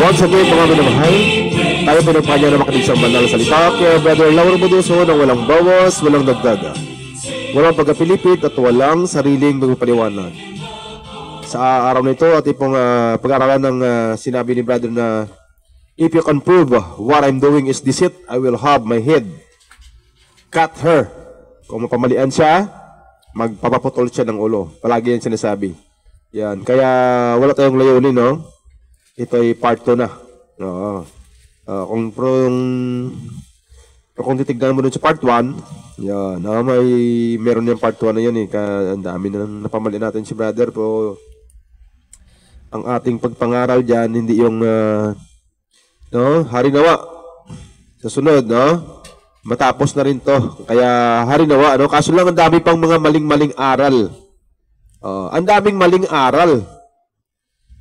Once again, mga minamahal, tayo pinagpanya na makinig sa banal salita kaya Brother Lauro Buduso na walang bawas, walang dagdaga, walang pagkapilipit at walang sariling magpapaliwanag. Sa araw na ito, at pong pag-aralan ng sinabi ni Brother na if you can prove what I'm doing is deceit, I will have my head cut her. Kung mapamalian siya, magpapaputol siya ng ulo. Palagi yan sinasabi. Yan. Kaya wala tayong layunin, no? Ito ay part 2 na. Oo. Kung titignan mo dun sa part 1, yan. Meron yung part 1 na yan eh. Ang dami na napamalian natin si Brother. Pero ang ating pagpangaral dyan, hindi yung harinawa. Sa sunod, no? Matapos na rin to. Kaya harinawa, no? Kaso lang ang dami pang mga maling-maling aral. Ang daming maling aral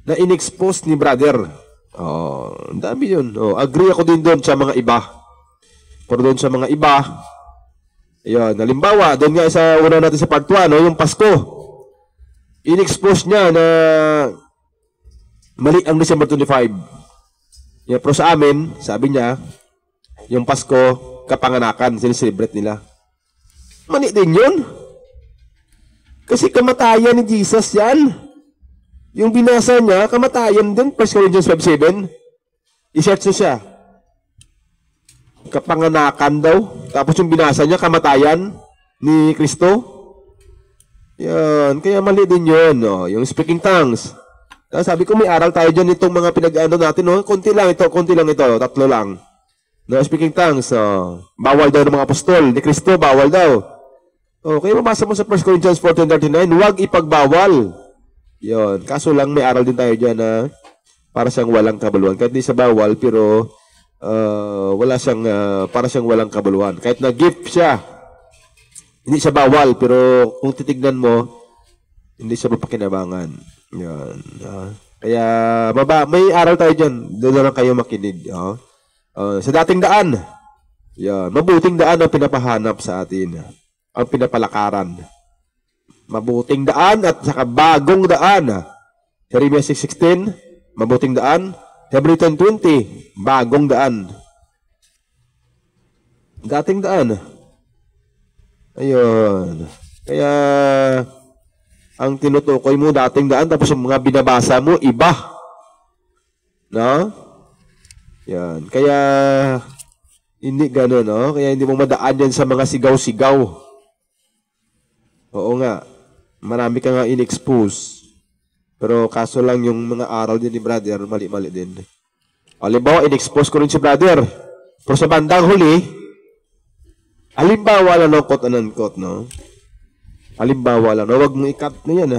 na in-expose ni Brother. Ang dami yun. Agree ako din doon sa mga iba. Pero doon sa mga iba, ayun, halimbawa, doon nga sa una natin sa part 1, no? Yung Pasko. In-expose niya na mali ang December 25. Pero sa amin, sabi niya, yung Pasko, kapanganakan, sineselebrate nila. Mali din yun. Kasi kamatayan ni Jesus yan. Yung binasa niya, kamatayan din. 1 Corinthians 5:7. I-search siya. Kapanganakan daw. Tapos yung binasa niya, kamatayan ni Kristo. Yan. Kaya mali din yun. Yung speaking tongues. Sabi ko, may aral tayo dyan itong mga pinag-ano natin. Konti lang ito. 3 lang. No, speaking tongues, bawal daw ng mga apostol. Ni Kristo, bawal daw. Kaya mabasa mo sa 1 Corinthians 14:39, huwag ipagbawal. Yon. Kaso lang may aral din tayo dyan na para siyang walang kabuluhan. Kahit hindi siya bawal, pero para siyang walang kabuluhan. Kahit na gift siya, hindi siya bawal, pero kung titignan mo, hindi siya mapakinabangan. Yan. Kaya may aral tayo dyan. Doon na lang kayo makinig. Sa dating daan, yan, mabuting daan ang pinapahanap sa atin. Ang pinapalakaran. Mabuting daan at saka bagong daan. Jeremiah 6:16, mabuting daan. Hebrew 10:20, bagong daan. Dating daan. Ayun. Kaya ang tinutukoy mo dating daan, tapos yung mga binabasa mo, iba. No? Yan. Kaya hindi gano'n, no? Kaya hindi mo madaan yan sa mga sigaw-sigaw. Oo nga. Marami ka nga in-expose. Pero kaso lang yung mga aral din ni Brother, mali-mali din. Halimbawa, in-expose ko rin si Brother. Pero sa bandang huli, halimbawa lang, no? Quote and unquote, no? Halimbawa lang, no? Huwag mong ikat na yan,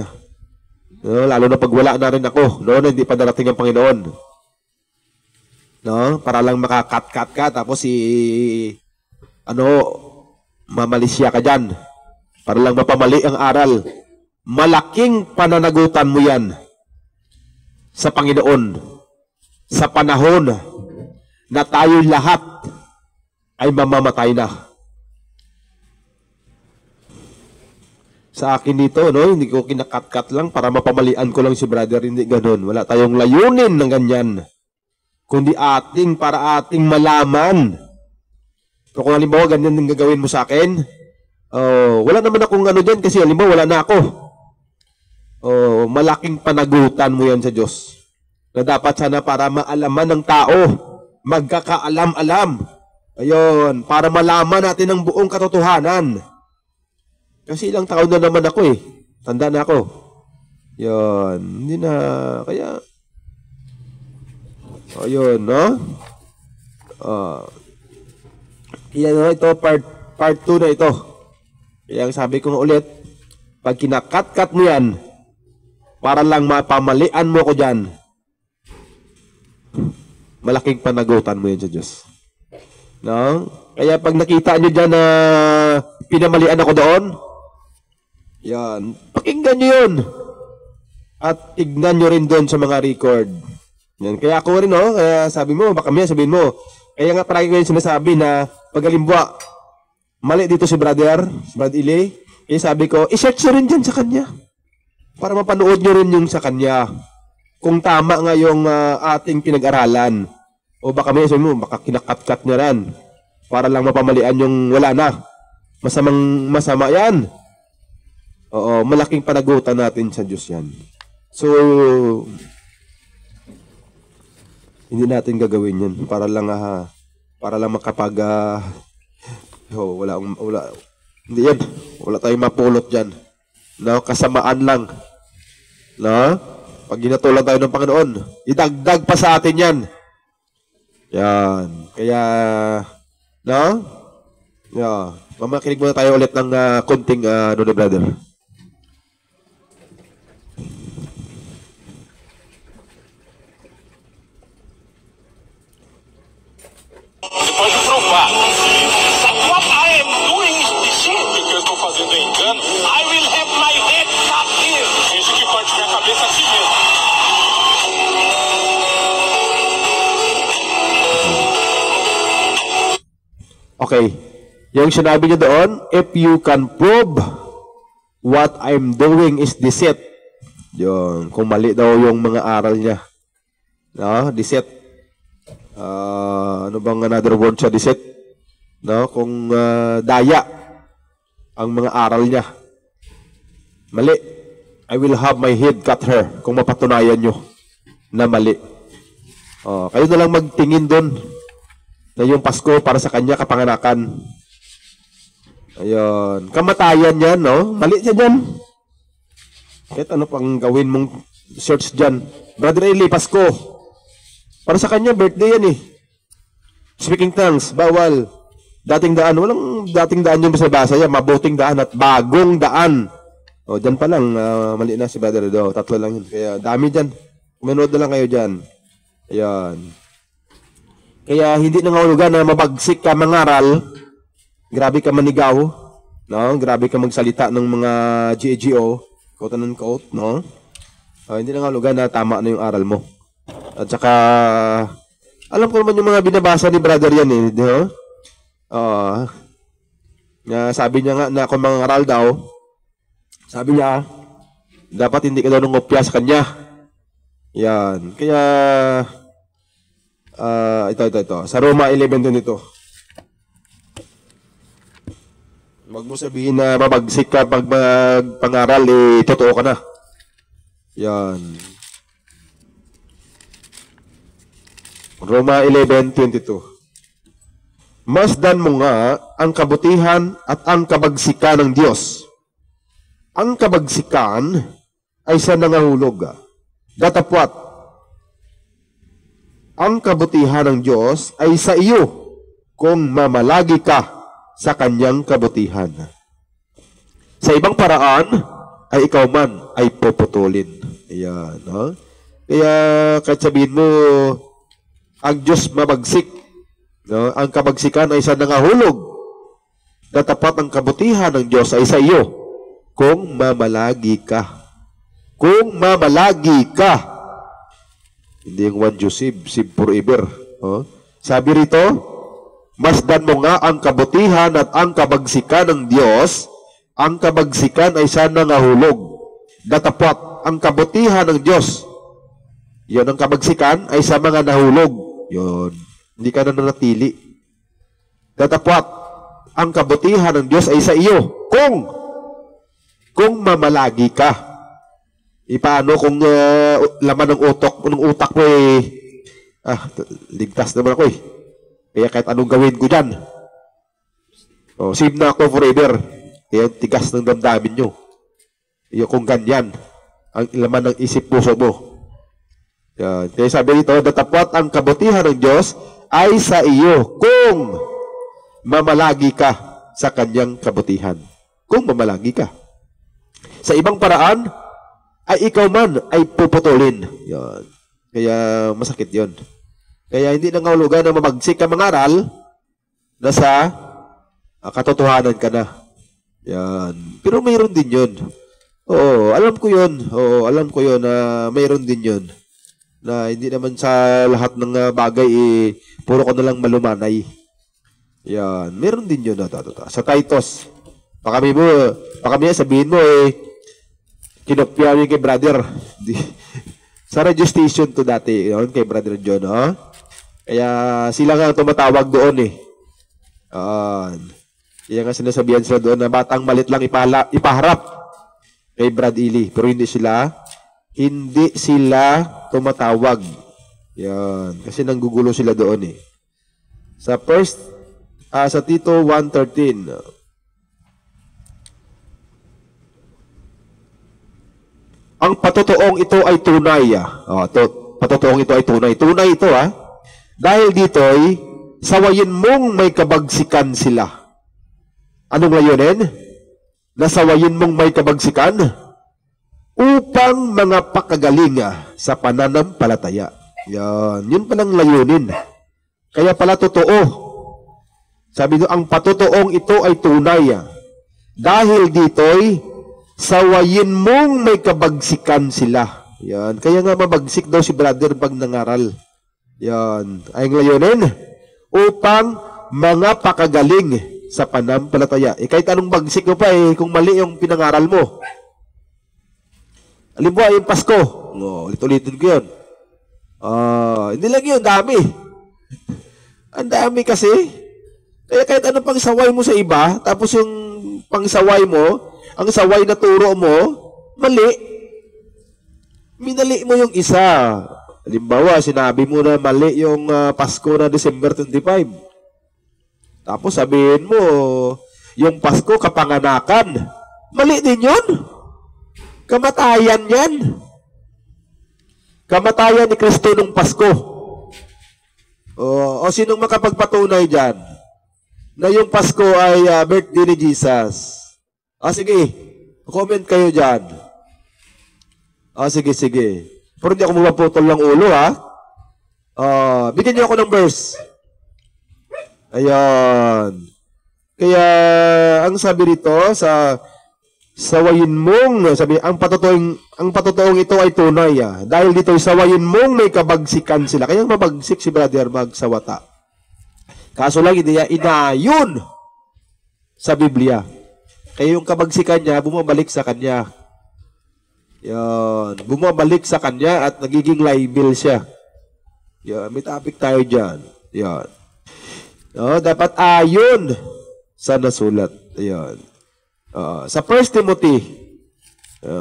no? Lalo na pag wala na rin ako, no? Na hindi pa darating ang Panginoon. No? Para lang makakat-kat ka, tapos mamalisya ka dyan. Para lang mapamali ang aral. Malaking pananagutan mo yan sa Panginoon. Sa panahon na tayo lahat ay mamamatay na. Sa akin dito, no? Hindi ko kinakat-kat lang para mapamalian ko lang si Brother. Hindi ganun. Wala tayong layunin ng ganyan. Kundi para ating malaman. Pero kung halimbawa, ganyan yung gagawin mo sa akin, wala naman akong ano dyan kasi halimbawa, wala na ako. Malaking panagutan mo yan sa Diyos. Na dapat sana para maalaman ng tao, magkakaalam-alam. Ayun, para malaman natin ang buong katotohanan. Kasi ilang taon na naman ako eh. Tanda na ako. Yun, hindi na, kaya... Ayun, no? Yan, ito, part 2 na ito. Kaya ang sabi ko ulit, pag kinakat-kat mo yan, para lang mapamalian mo ko dyan, malaking panagutan mo yan sa Diyos. No? Kaya pag nakita nyo dyan na pinamalian ako doon, yan, pakinggan nyo yun. At tignan nyo rin doon sa mga record. Yan. Kaya ako rin, no? Kaya sabi mo, baka sabihin mo. Kaya nga parang ko yung sinasabi na pagalimbuwa, mali dito si Brother Ili. Kaya sabi ko, i-search nyo rin dyan sa kanya. Para mapanood nyo rin yung sa kanya. kung tama nga yung ating pinag-aralan. O baka may sabi mo, baka kinakat-kat niya rin para lang mapamalian yung wala na. Masama yan. Oo, malaking panagutan natin sa Diyos yan. So, hindi natin gagawin yan para lang makapag wala hindi yan. Wala tayong mapulot diyan. No, kasamaan lang. No? Pag ginatulan tayo ng Panginoon, idagdag pa sa atin yan. Yan. Kaya, no? Yeah. Mamakinig muna tayo ulit ng konting brother. Pode provar. What I am doing is deceit, porque eu estou fazendo engano. I will have my head cut here. Esse que parte minha cabeça assim mesmo. Okay. Yung sinabi niyo doon, if you can prove what I'm doing is deceit. Yung, kung mali daw yung mga aral niya. No? Deceit. Ano bang another word sa deceit? No? Kung daya ang mga aral niya. Mali. I will have my head cut her kung mapatunayan nyo na mali. Kayo na lang magtingin doon na yung Pasko para sa kanya kapanganakan. Ayun. Kamatayan yan, no? Mali siya dyan. Kahit ano pang gawin mong search dyan. Brother Eli, Pasko. Para sa kanya, birthday yan eh. Speaking tongues, bawal. Dating daan. Walang dating daan yung basa-basa yan. Mabuting daan at bagong daan. O, dyan pa lang. Mali na si Brother Edo. 3 lang yun. Kaya dami dyan. Manood na lang kayo dyan. Ayan. Kaya hindi nangahulugan na mabagsik ka mangaral. Grabe ka manigaw, no? Grabe ka magsalita ng mga GAGO, quote and quote, no? Hindi na nga lugar na tama na yung aral mo. At saka, alam ko naman yung mga binabasa ni brother yan eh, no? Sabi niya nga na kung mga aral daw, sabi niya, dapat hindi ka daw nungopya sa kanya. Yan. Kaya, ito. Sa Roma 11:22. Wag mo sabihin na mabagsik ka pag pangaral, totoo ka na. Yan. Roma 11:22. Masdan mo nga ang kabutihan at ang kabagsikan ng Diyos. Ang kabagsikan ay sa nangahulog. Datapwat, ang kabutihan ng Diyos ay sa iyo kung mamalagi ka sa kanyang kabutihan. Sa ibang paraan, ay ikaw man ay puputulin. Ayan, ha? Kaya, kahit sabihin mo, ang Diyos mabagsik, no? Ang kabagsikan ay sa nangahulog. Datapat ang kabutihan ng Diyos ay sa iyo kung mamalagi ka. Kung mamalagi ka. Hindi yung one Diyos, sib forever. Oh? Sabi rito, masdan mo nga ang kabutihan at ang kabagsikan ng Diyos. Ang kabagsikan ay sa nangahulog. Datapwat, ang kabutihan ng Diyos. Yon, ang kabagsikan ay sa mga nahulog. Yon, hindi ka na nanatili. Datapwat, ang kabutihan ng Diyos ay sa iyo. Kung mamalagi ka. Paano kung laman ng utak mo ligtas naman ako eh. Kaya kahit anong gawin ko dyan. Save na ako forever. Kaya tigas ng damdamin nyo. Kung ganyan, ang laman ng isip puso mo. Yan. Kaya sabi dito, datapwat ang kabutihan ng Diyos ay sa iyo kung mamalagi ka sa kanyang kabutihan. Kung mamalagi ka. Sa ibang paraan, ay ikaw man ay puputulin. Yan. Kaya masakit yon. Kaya hindi nangahulugan na mamagsik ka mangaral na sa katotohanan ka na. Yan. Pero mayroon din yun. Oo, alam ko yun. Oo, alam ko yun na mayroon din yun. Na hindi naman sa lahat ng bagay, puro ko na lang malumanay. Yan. Mayroon din yun. Sa Titus, baka sabihin mo, kinopya mo kay brother. Sa radio station to dati, yun, kay Brother John, oh. Kaya sila nga tumatawag doon eh. Kaya nga sinasabihan sila doon na batang malit lang ipaharap kay Brad Ili. Pero hindi sila tumatawag. Yan. Kasi nanggugulo sila doon eh. Sa Tito 1:13. Ang patotoong ito ay tunay. Patotoong ito ay tunay. Tunay ito Dahil dito'y sawayin mong may kabagsikan sila. Anong layunin? Nasawayin mong may kabagsikan upang mga pakagaling sa pananampalataya. Yan. Yun palang layunin. Kaya pala totoo. Sabi doon, ang patotoong ito ay tunay. Dahil dito'y sawayin mong may kabagsikan sila. Yan. Kaya nga mabagsik daw si brother pag nangaral. Yan. Ay layunin upang mga pakagaling sa pananampalataya. Kahit anong bagsik mo pa kung mali yung pinangaral mo. Halimbawa, yung Pasko. Ulit-ulitin ko yun. Hindi lang yun, dami. Ang dami kasi. Kaya kahit anong pangsaway mo sa iba, tapos yung pangsaway mo, ang saway na turo mo, mali. Minali mo yung isa. Halimbawa, sinabi mo na mali yung Pasko na December 25. Tapos sabihin mo, yung Pasko kapanganakan. Mali din yun. Kamatayan yan. Kamatayan ni Kristo nung Pasko. O sinong makapagpatunay dyan? Na yung Pasko ay birthday ni Jesus. Sige. Comment kayo dyan. Sige. Pero hindi ako mapaputol ng ulo, bigyan niyo ako ng verse. Ayan. Kaya, ang sabi rito, sawayin mong, sabi, ang patotoong ito ay tunay. Dahil dito, sawayin mong may kabagsikan sila. Kaya mabagsik si brother magsawata. Kaso lang, hindi niya inayon sa Biblia. Kaya yung kabagsikan niya, bumabalik sa kanya. Yan. Bumabalik sa kanya at nagiging libel siya. Yan. May topic tayo dyan. Yan. Dapat ayon sa nasulat. Yan. Sa 1 Timothy,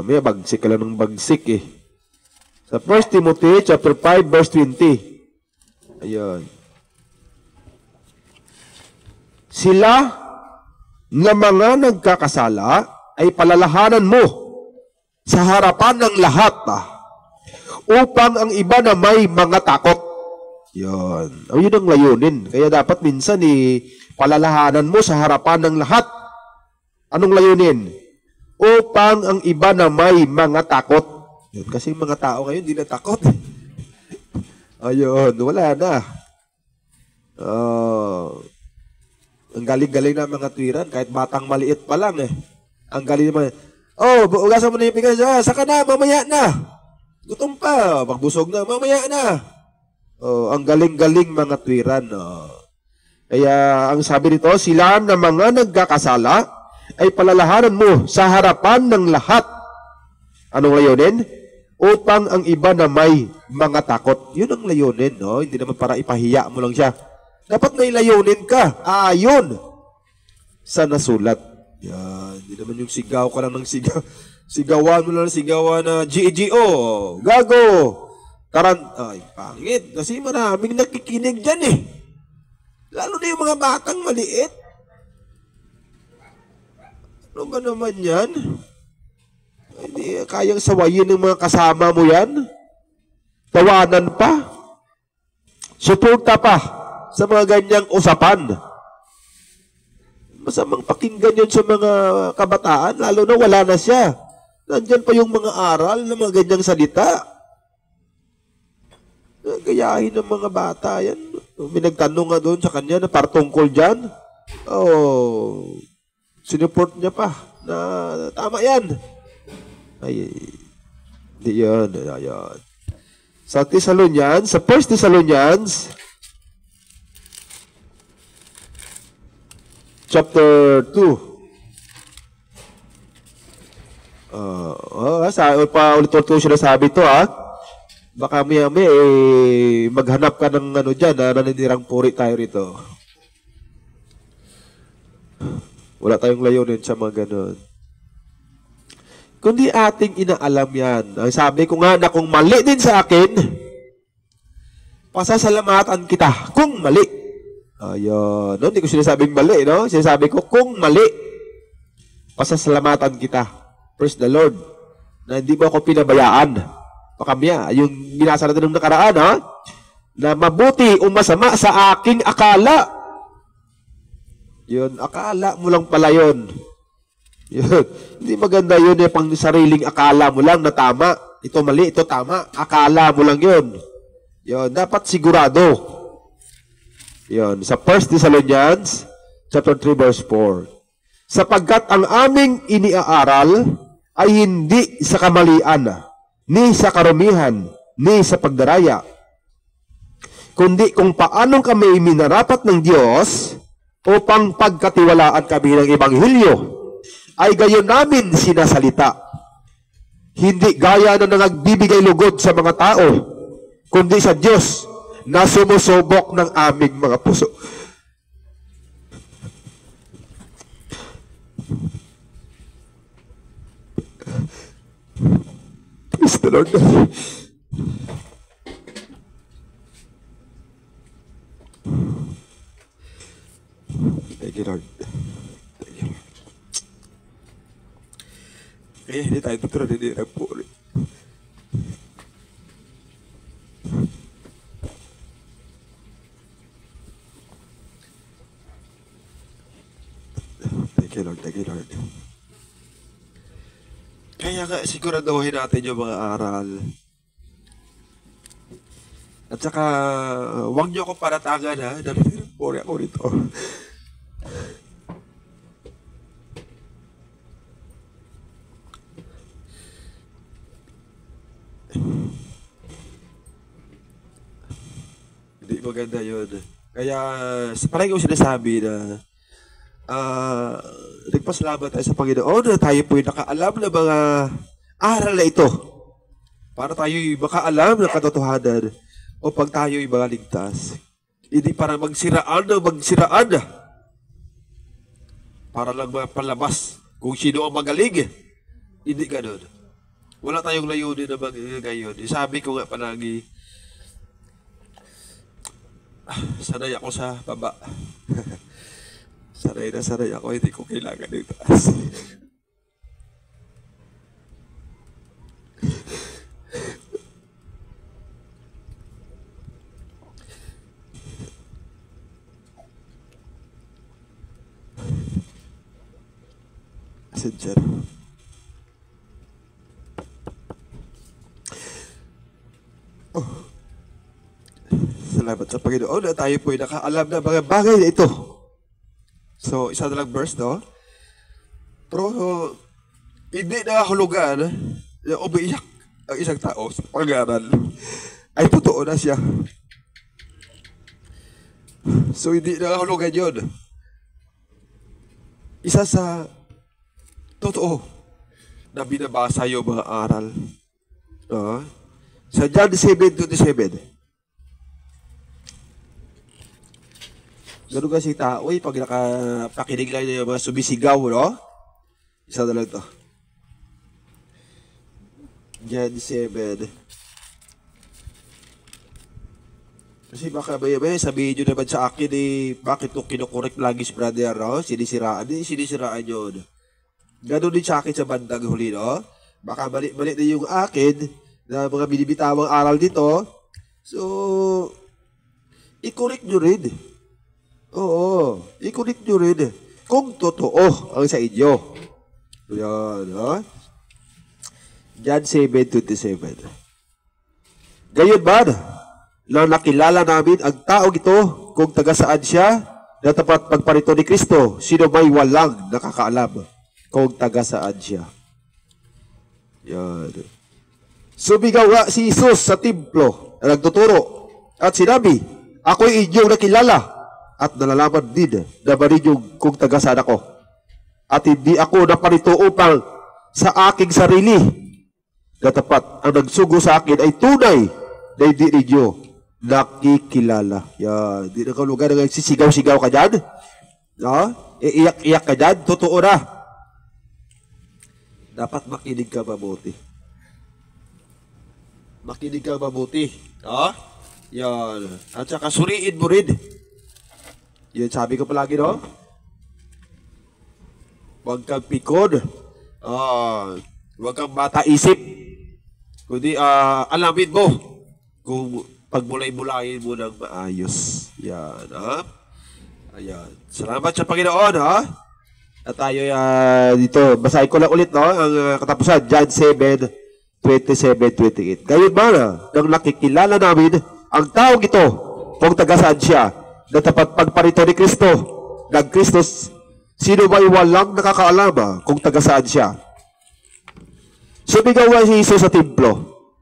may bagsik ka lang ng bagsik eh. Sa 1 Timothy chapter 5 verse 20. Ayan. Sila na mga nagkakasala ay palalahanan mo sa harapan ng lahat upang ang iba na may mga takot. Yan. Yun ang layunin. Kaya dapat minsan palalahanan mo sa harapan ng lahat. Anong layunin? Upang ang iba na may mga takot. Yun. Kasi mga tao ngayon hindi na takot. Ayun. Wala na. Ang galing-galing na mga tuwiran. Kahit batang maliit pa lang Ang galing naman. Ugasan mo na yung pigas. Saka na, mamaya na. Gutom pa. Magbusog na, mamaya na. Ang galing-galing mga tuwiran. Kaya, ang sabi nito, sila na mga nagkakasala ay palalahanan mo sa harapan ng lahat. Anong layunin? Upang ang iba na may mga takot. Yun ang layunin, Hindi naman para ipahiya mo lang siya. Dapat may layunin ka. Ayon sa nasulat. Yan. Hindi naman yung sigaw ka lang ng sigaw. Sigawan mo lang ng sigawan na GGO. Gago. Ay, pangit. Kasi maraming nakikinig dyan Lalo na yung mga batang maliit. Ano ba naman yan? Hindi kayang sawayin ng mga kasama mo yan. Tawanan pa. Suporta pa sa mga ganyang usapan. Masamang pakinggan yun sa mga kabataan, lalo na wala na siya. Nandyan pa yung mga aral ng mga ganyang salita. Gayahin ng mga bata yan. May nagtanong nga doon sa kanya na partungkol dyan. Sinuport niya pa na tama yan. Ay, di yan. Ayan. Sa Thessalonians, sa 1 Thessalonians, chapter 2. Paulit-ulit ko sinasabi ito Baka may maghanap ka ng ano dyan, na naninirang puri tayo rito. Wala tayong layunin sa mga ganun. Kundi ating inaalam yan. Ang sabi ko nga na kung mali din sa akin, pasasalamatan kita kung mali. Ayun. No? Hindi ko sinasabing mali, no? Sinasabi ko kung mali, pasasalamatan kita. Praise the Lord. Na hindi mo ako pinabayaan. Pakamya, yung binasa natin ng nakaraan, ha? Na mabuti o masama sa aking akala. Yun, akala mo lang pala yun. Yun. Hindi maganda yun pang sariling akala mo lang na tama. Ito mali, ito tama. Akala mo lang yun. Yun, dapat sigurado. Yun, sa 1 Thessalonians chapter 3 verse 4. Sapagkat ang aming iniaaral ay hindi sa kamalian, ni sa karumihan, ni sa pagdaraya, kundi kung paanong kami minarapat ng Diyos upang pagkatiwalaan kami ng Ebanghelyo, ay gayon namin sinasalita. Hindi gaya na nagbibigay lugod sa mga tao, kundi sa Diyos na sumusubok ng aming mga puso. Praise the Lord. Thank you, Lord. Thank you, Lord. Kaya hindi tayo tuturo din ang puri. Thank you, Lord. Thank you, Lord. Kaya nga, siguraduhin natin yung mga aral. At saka, huwag niyo akong paratangan, ha? Puri ako rito. Hindi maganda yun. Kaya, parang yung sinasabi na, nagpasalamat tayo sa Panginoon na tayo po'y nakaalam ng mga aral na ito. Para tayo'y makaalam ng katotohanan o pag tayo'y mga ligtas. Hindi para magsiraan ng magsiraan. Para lang mapalabas kung sino ang magaling. Hindi ganun. Wala tayong layunin na ngayon. Sabi ko nga palagi, sanay ako sa baba. Sanay na sanay ako, hindi ko kailangan ng taas. Sincere. Salamat sa Panginoon na tayo po'y nakaalam na mga bagay na ito. So, isa na lang verse, no? Pero, hindi nakahulugan na umiiyak ang isang tao sa pag-aaral. Ay, totoo na siya. So, hindi nakahulugan yun. Isa sa totoo na binabasa yung mga aral. No? Sa John 7:27. Ganun kasi tao pag nakapakinig lang yung mga sumisigaw, no? Isa na lang to. John 7. Kasi baka may sabihin nyo naman sa akin bakit nung kinukorek lagi si brother, no? Sinisiraan yun. Ganun din sa akin sa bandang huli, no? Baka mali din yung akin na mga binibitawang aral dito. So, i-correct nyo rin. Oo, i-correct nyo rin. Kung totoo ang sa inyo. Yan, no? John 7:27. Gayon ba na nakilala namin ang taong ito kung taga saan siya na tapat pagparito ni Kristo, sino may walang nakakaalam kung taga saan siya. Yan. Sumigaw nga si Jesus sa templo na nagtuturo at sinabi, ako'y inyong nakilala at nalalaman din na marinyong kung taga saan ako. At hindi ako naparito upang sa aking sarili na tapat ang nagsugo sa akin ay tunay na hindi ninyo nakikilala. Yan. Di na ka lugar na sisigaw-sigaw ka dyan. No? Iiyak-iyak ka dyan. Totoo na. Dapat makinig ka mabuti. Makinig ka mabuti. No? Yan. At saka suriin mo rin. Yan sabi ko palagi, no? Huwag kang pikon. Huwag kang mataisip. Kundi alamin mo kung pagbulay-bulayin mo ng maayos. Yan, ha? Ayan. Salamat sa Panginoon, ha? At tayo dito, basahin ko lang ulit, no? Ang katapusan, John 7:27-28. Gayon ba na, nang nakikilala namin ang taong ito, kung taga-saan siya, na tapat pagparito ni Kristo, ng Kristos, sino ba'y walang nakakaalam kung taga-saan siya? Sumigaw si Jesus sa templo,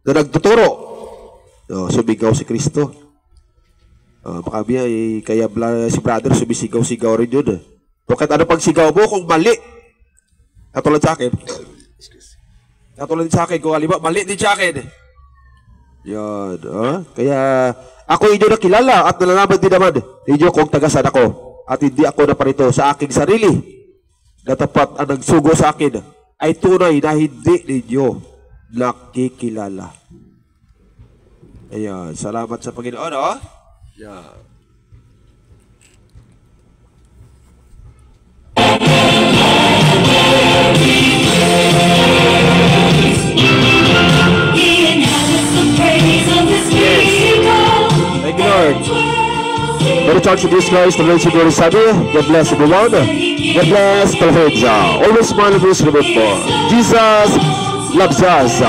na nagtuturo. Sumigaw si Kristo. Baka kaya si brother sumisigaw-sigaw rin yun. Bakit ano pag sigaw mo kung mali? Katulad sa akin. Katulad sa akin, kung halimbawa, mali din sa akin. Yan. Kaya ako inyo nakilala at nalalaman din naman inyo kung taga-saan ako. At hindi ako naparito sa aking sarili. Na tapat ang nagsugo sa akin ay tunay na hindi ninyo nakikilala. Ayan, salamat sa Panginoon, oh. Yeah. Thank you, Lord. Very touched with this, guys. The Lord Savior Sunday. God bless everyone. God bless the Lord. Always smile and always remember. Jesus loves us.